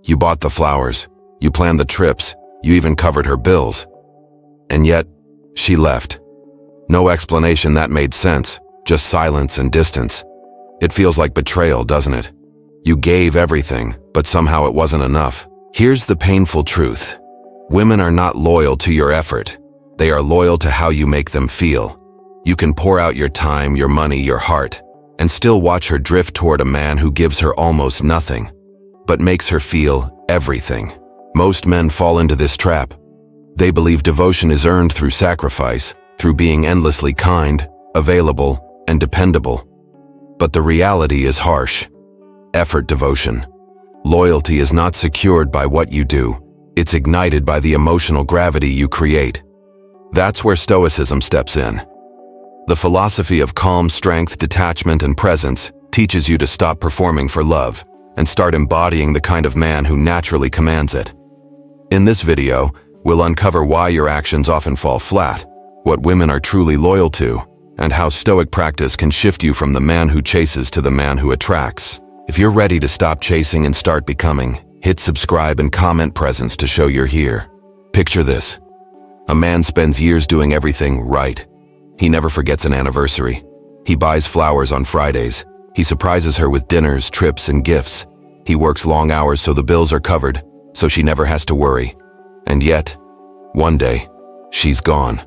You bought the flowers, you planned the trips, you even covered her bills. And yet, she left. No explanation that made sense, just silence and distance. It feels like betrayal, doesn't it? You gave everything, but somehow it wasn't enough. Here's the painful truth. Women are not loyal to your effort. They are loyal to how you make them feel. You can pour out your time, your money, your heart, and still watch her drift toward a man who gives her almost nothing, but makes her feel everything. Most men fall into this trap. They believe devotion is earned through sacrifice, through being endlessly kind, available, and dependable. But the reality is harsh. Effort devotion. Loyalty is not secured by what you do. It's ignited by the emotional gravity you create. That's where Stoicism steps in. The philosophy of calm strength, detachment, and presence teaches you to stop performing for love and start embodying the kind of man who naturally commands it. In this video, we'll uncover why your actions often fall flat, what women are truly loyal to, and how Stoic practice can shift you from the man who chases to the man who attracts. If you're ready to stop chasing and start becoming, hit subscribe and comment presence to show you're here. Picture this. A man spends years doing everything right. He never forgets an anniversary. He buys flowers on Fridays. He surprises her with dinners, trips, and gifts. He works long hours so the bills are covered, so she never has to worry. And yet, one day, she's gone.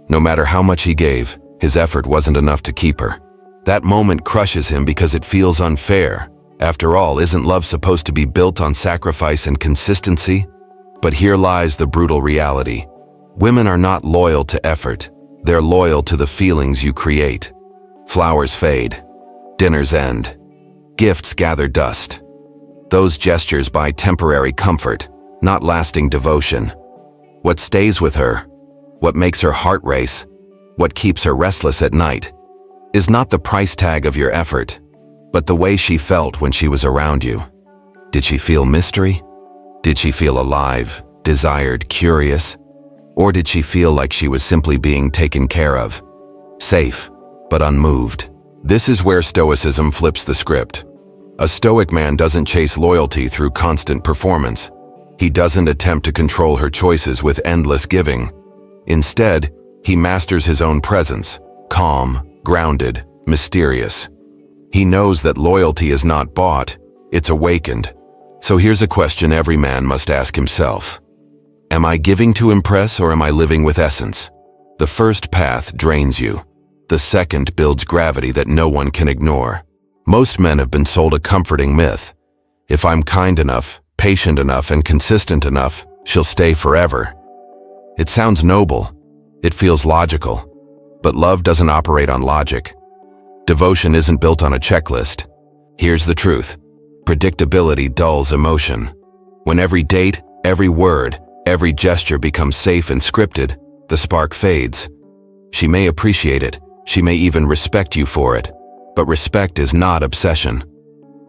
No matter how much he gave, his effort wasn't enough to keep her. That moment crushes him because it feels unfair. After all, isn't love supposed to be built on sacrifice and consistency? But here lies the brutal reality. Women are not loyal to effort. They're loyal to the feelings you create. Flowers fade. Dinners end. Gifts gather dust. Those gestures buy temporary comfort, not lasting devotion. What stays with her, what makes her heart race, what keeps her restless at night, is not the price tag of your effort, but the way she felt when she was around you. Did she feel mystery? Did she feel alive, desired, curious? Or did she feel like she was simply being taken care of? Safe, but unmoved. This is where Stoicism flips the script. A Stoic man doesn't chase loyalty through constant performance. He doesn't attempt to control her choices with endless giving. Instead, he masters his own presence, calm, grounded, mysterious. He knows that loyalty is not bought, it's awakened. So here's a question every man must ask himself. Am I giving to impress or am I living with essence? The first path drains you. The second builds gravity that no one can ignore. Most men have been sold a comforting myth. If I'm kind enough, patient enough, and consistent enough, she'll stay forever. It sounds noble. It feels logical. But love doesn't operate on logic. Devotion isn't built on a checklist. Here's the truth. Predictability dulls emotion. When every date, every word, every gesture becomes safe and scripted, the spark fades. She may appreciate it. She may even respect you for it. But respect is not obsession.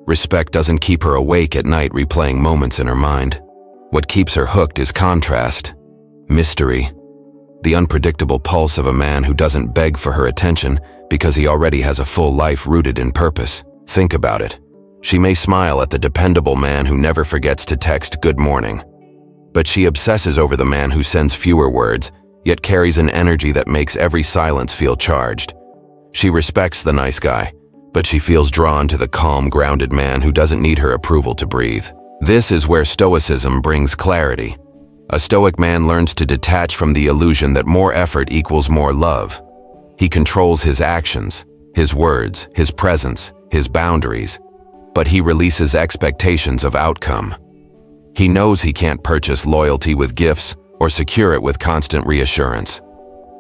Respect doesn't keep her awake at night replaying moments in her mind. What keeps her hooked is contrast, mystery, the unpredictable pulse of a man who doesn't beg for her attention because he already has a full life rooted in purpose. Think about it. She may smile at the dependable man who never forgets to text good morning. But she obsesses over the man who sends fewer words, yet carries an energy that makes every silence feel charged. She respects the nice guy, but she feels drawn to the calm, grounded man who doesn't need her approval to breathe. This is where Stoicism brings clarity. A Stoic man learns to detach from the illusion that more effort equals more love. He controls his actions, his words, his presence, his boundaries, but he releases expectations of outcome. He knows he can't purchase loyalty with gifts or secure it with constant reassurance.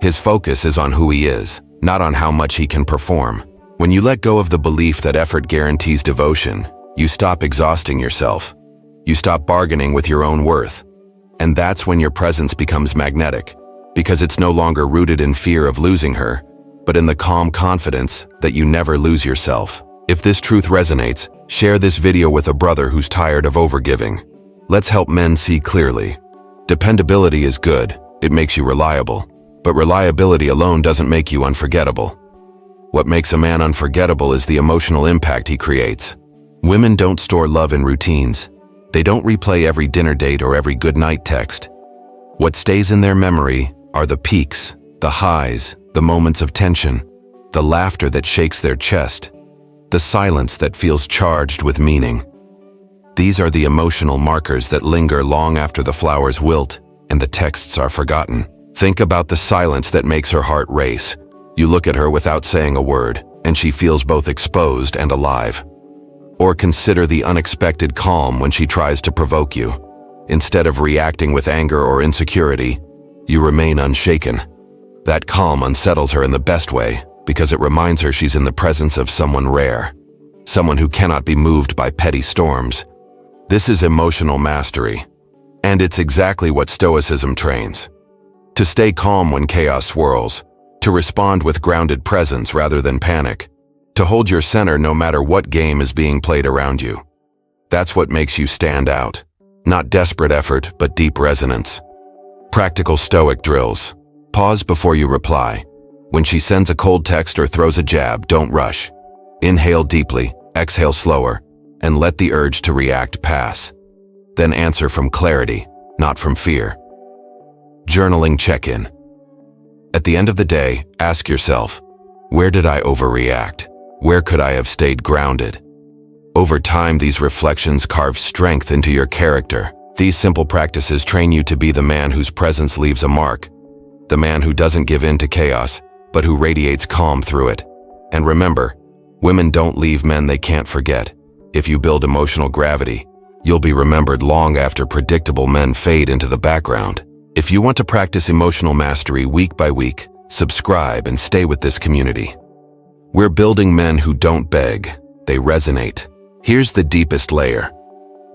His focus is on who he is, not on how much he can perform. When you let go of the belief that effort guarantees devotion, you stop exhausting yourself. You stop bargaining with your own worth. And that's when your presence becomes magnetic, because it's no longer rooted in fear of losing her, but in the calm confidence that you never lose yourself. If this truth resonates, share this video with a brother who's tired of overgiving. Let's help men see clearly. Dependability is good, it makes you reliable, but reliability alone doesn't make you unforgettable. What makes a man unforgettable is the emotional impact he creates. Women don't store love in routines. They don't replay every dinner date or every goodnight text. What stays in their memory are the peaks, the highs, the moments of tension, the laughter that shakes their chest, the silence that feels charged with meaning. These are the emotional markers that linger long after the flowers wilt and the texts are forgotten. Think about the silence that makes her heart race. You look at her without saying a word, and she feels both exposed and alive. Or consider the unexpected calm when she tries to provoke you. Instead of reacting with anger or insecurity, you remain unshaken. That calm unsettles her in the best way, because it reminds her she's in the presence of someone rare, someone who cannot be moved by petty storms. This is emotional mastery, and it's exactly what Stoicism trains. To stay calm when chaos swirls, to respond with grounded presence rather than panic, to hold your center no matter what game is being played around you. That's what makes you stand out. Not desperate effort, but deep resonance. Practical Stoic drills. Pause before you reply. When she sends a cold text or throws a jab, don't rush. Inhale deeply, exhale slower, and let the urge to react pass. Then answer from clarity, not from fear. Journaling check-in. At the end of the day, ask yourself, where did I overreact? Where could I have stayed grounded? Over time, these reflections carve strength into your character. These simple practices train you to be the man whose presence leaves a mark, the man who doesn't give in to chaos, but who radiates calm through it. And remember, women don't leave men they can't forget. If you build emotional gravity, you'll be remembered long after predictable men fade into the background. If you want to practice emotional mastery week by week, subscribe and stay with this community. We're building men who don't beg, they resonate. Here's the deepest layer.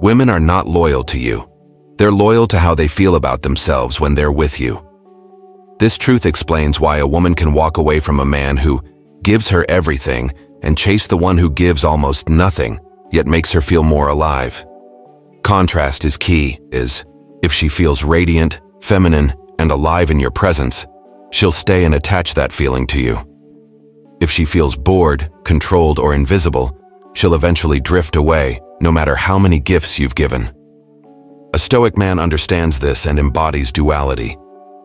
Women are not loyal to you. They're loyal to how they feel about themselves when they're with you. This truth explains why a woman can walk away from a man who gives her everything and chase the one who gives almost nothing, yet makes her feel more alive. Contrast is key, if she feels radiant, feminine, and alive in your presence, she'll stay and attach that feeling to you. If she feels bored, controlled, or invisible, she'll eventually drift away, no matter how many gifts you've given. A Stoic man understands this and embodies duality.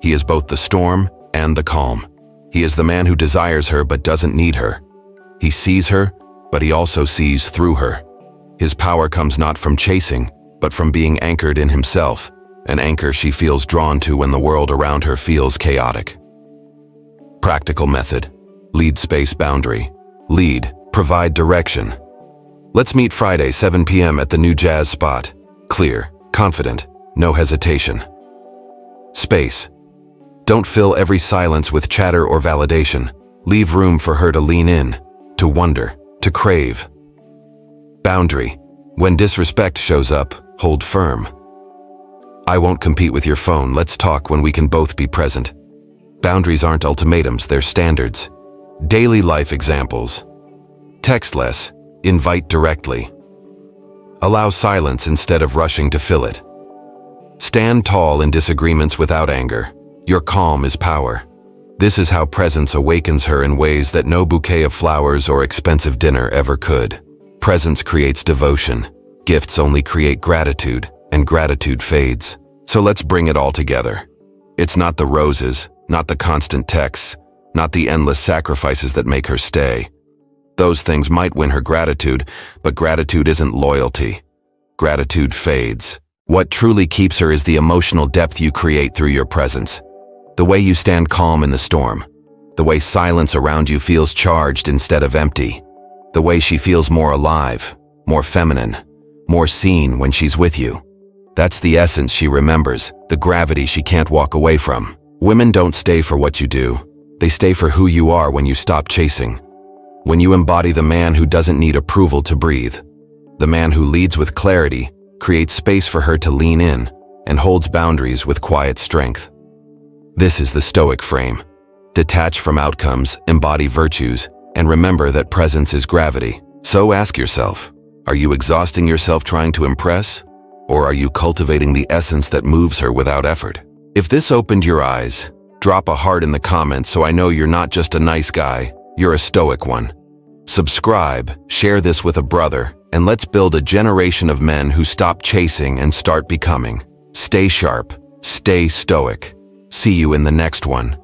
He is both the storm and the calm. He is the man who desires her but doesn't need her. He sees her, but he also sees through her. His power comes not from chasing, but from being anchored in himself, an anchor she feels drawn to when the world around her feels chaotic. Practical method. Lead space boundary. Lead, provide direction. Let's meet Friday, 7 p.m. at the new jazz spot. Clear, confident, no hesitation. Space. Don't fill every silence with chatter or validation. Leave room for her to lean in, to wonder, to crave. Boundary. When disrespect shows up, hold firm. I won't compete with your phone, let's talk when we can both be present. Boundaries aren't ultimatums, they're standards. Daily life examples. Text less, invite directly. Allow silence instead of rushing to fill it. Stand tall in disagreements without anger. Your calm is power. This is how presence awakens her in ways that no bouquet of flowers or expensive dinner ever could. Presence creates devotion. Gifts only create gratitude, and gratitude fades. So let's bring it all together. It's not the roses, not the constant texts, not the endless sacrifices that make her stay. Those things might win her gratitude, but gratitude isn't loyalty. Gratitude fades. What truly keeps her is the emotional depth you create through your presence. The way you stand calm in the storm. The way silence around you feels charged instead of empty. The way she feels more alive, more feminine, more seen when she's with you. That's the essence she remembers, the gravity she can't walk away from. Women don't stay for what you do. They stay for who you are when you stop chasing. When you embody the man who doesn't need approval to breathe. The man who leads with clarity, creates space for her to lean in, and holds boundaries with quiet strength. This is the Stoic frame. Detach from outcomes, embody virtues, and remember that presence is gravity. So ask yourself, are you exhausting yourself trying to impress? Or are you cultivating the essence that moves her without effort? If this opened your eyes, drop a heart in the comments so I know you're not just a nice guy, you're a Stoic one. Subscribe, share this with a brother, and let's build a generation of men who stop chasing and start becoming. Stay sharp, stay stoic. See you in the next one.